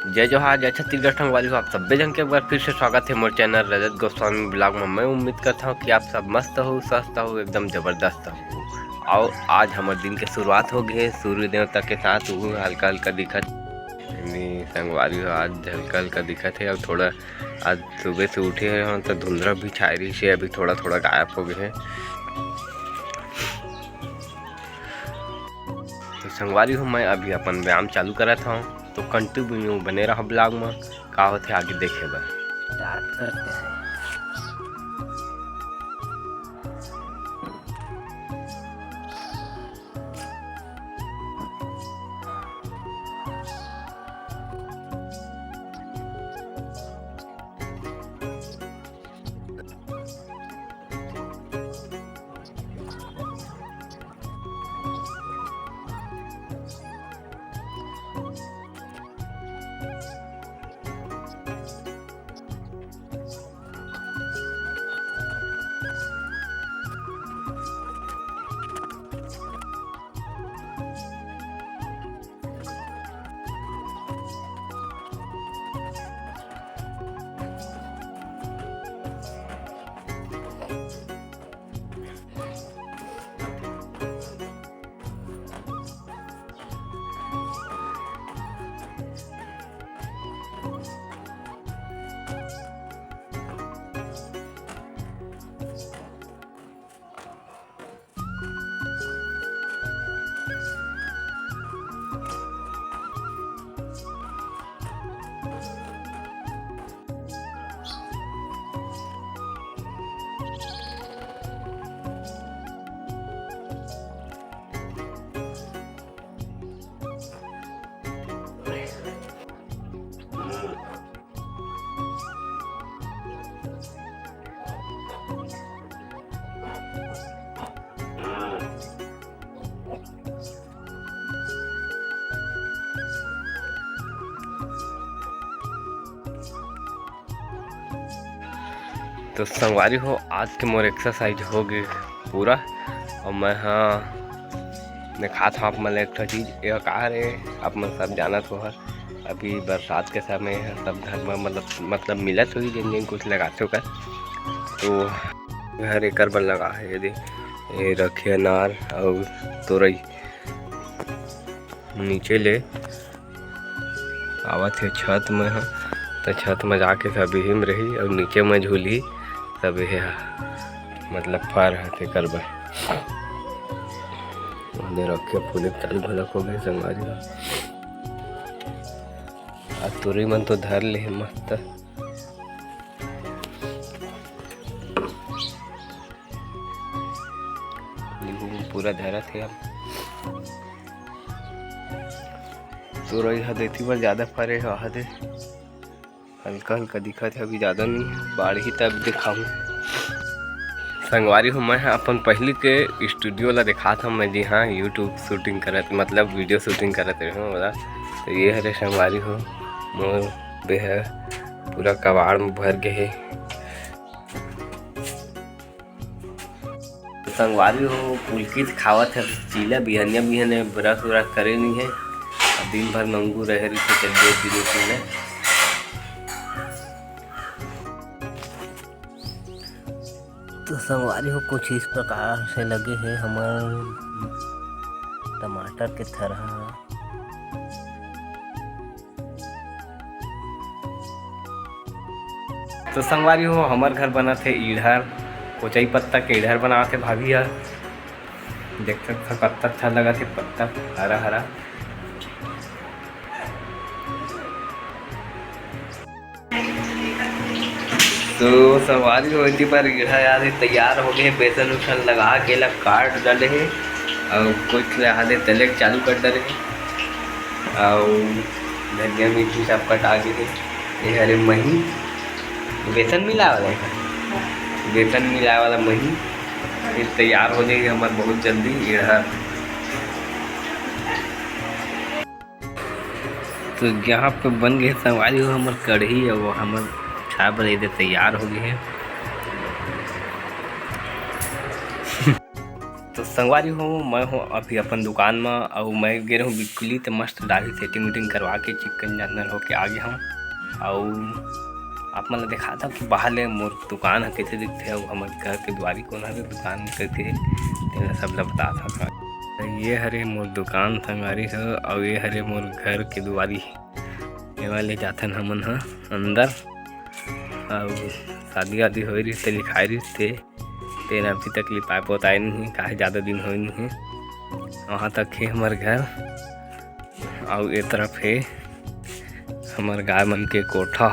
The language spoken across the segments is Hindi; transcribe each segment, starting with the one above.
जय जोहार, जय छत्तीसगढ़ संगवारी हो। आप सभ्य जन के एक बार फिर से स्वागत है मोर चैनल रजत गोस्वामी ब्लॉग में। मैं उम्मीद करता हूँ कि आप सब मस्त हो, स्वस्थ हो, एकदम जबरदस्त हो। आओ आज हमारे दिन के शुरुआत हो गई है सूर्य देवता के साथ। वो हल्का हल्का दिखत संगवारी हो, आज हल्का हल्का दिखत है। और थोड़ा आज सुबह से उठे हैं तो धुंधला भी छाई रही है, अभी थोड़ा थोड़ा गायब हो गए हैं। तो संगवारी हो, मैं अभी अपन व्यायाम चालू करा था, तो कंटिन्यू बने रहा ब्लॉग में। का होते आगे देखे बर स्टार्ट करते हैं। तो संगवारी हो, आज के मोर एक्सरसाइज हो गई पूरा। और मैं खा था आप मन एक चीज़ ये कहा रे, आप मन सब जानत हो। अभी बरसात के समय है, सब घर में मतलब मिलत हुई जिन जिन कुछ लगाते कर, तो घर एक बन लगा है। यदि ये रखे अनार और तोरई नीचे ले आवत है छत में है, तो छत में जाके सब हिम रही और नीचे में झूली सब है, मतलब फर है करब रखे फूले चालू भलक हो गए संगवारी। आज तुरई मन तो धर ले मस्त। पूरा धरा थे अब तुरई हदेती पर ज्यादा फरे हदे हल्का हल्का दिखा था, अभी ज़्यादा नहीं है, बाढ़ ही तब दिखाऊँ। संगवारी हो, मैं अपन पहले के स्टूडियो ला दिखा था मैं, जी हाँ यूट्यूब शूटिंग करत, मतलब वीडियो शूटिंग करत रहे बोला। तो ये हरे संगवारी हो, मोर बेह पूरा कबाड़ में भर गए है। संगवारी हो, पुलकित खावत है चीला बिहनिया बिहने ब्रश व्रश करे नहीं है, दिन भर मंगू रहे रही थे चलिए पीने। तो संगवारी हो, कुछ इस प्रकार से लगे हैं हमारे टमाटर के तरह। तो संगवारी हो, हमारे घर बना थे इधर कोचई पत्ता के इधर बना थे भाभी यार, देख सकते पत्ता अच्छा लगा थे, पत्ता हरा हरा। तो सवारी हो इतनी पर यार तैयार हो गए, बेसन उसन लगा के लग काट डाले है और कुछ लहादे तले चालू कर डाले और धनिया मिर्ची सब कटा के ये हरे मही बेसन मिला वाला है, बेसन मिला वाला मही फिर तैयार हो जाएगी हमारे बहुत जल्दी इधर। तो यहाँ पे बन गए संगवारी हो हमार कढ़ी, और वो हमार छा बने तैयार हो गए हैं। तो संगवारी हो मैं हूँ अभी अपन दुकान में और मैं गे रहूँ बिल्कुल तो मस्त दाढ़ी सेटिंग वेटिंग करवा के चिकन जानवर होके आ गया हूँ। और आप मन देखा था कि बाहर ले मोर दुकान है कैसे दिखते और हमारे घर के द्वारी कोना रे दुकान करके तेरा सब ला बता था। ये हरे मोर दुकान संगवारी है और ये हरे मोर घर के दुआरी ये वाले जाथन हमन ह अंदर और शादी वादी हो रही थे लिखाई रही थे तेन अभी तक लिपाए पोताए नहीं काहे ज़्यादा दिन हो नहीं है। वहाँ तक है हमार घर और ये तरफ है हमार गाय मन के कोठा।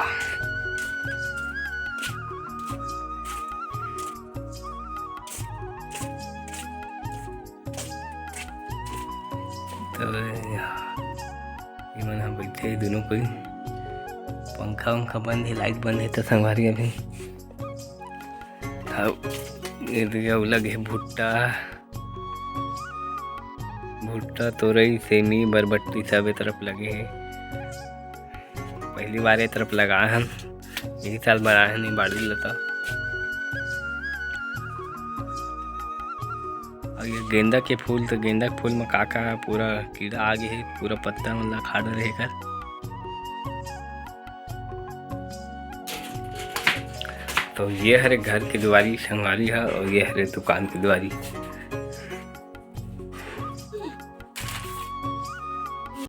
तो ये मन यहाँ बैठे दोनों कोई पंखा वंखा बंद है लाइट बंद है तो संगवारी अभी लगे भुट्टा भुट्टा तोरई सेमी बरबट्टी सब तरफ लगे है। पहली बार ये तरफ लगाए हैं यही साल बनाए हैं नहीं बाड़ी लता। और ये गेंदा के फूल तो गेंदा के फूल में काका पूरा कीड़ा आ गया है पूरा पत्ता मतलब खाड़ रहे कर। तो ये हरे घर की दुआरी संगवारी है और ये हरे दुकान की दुआरी।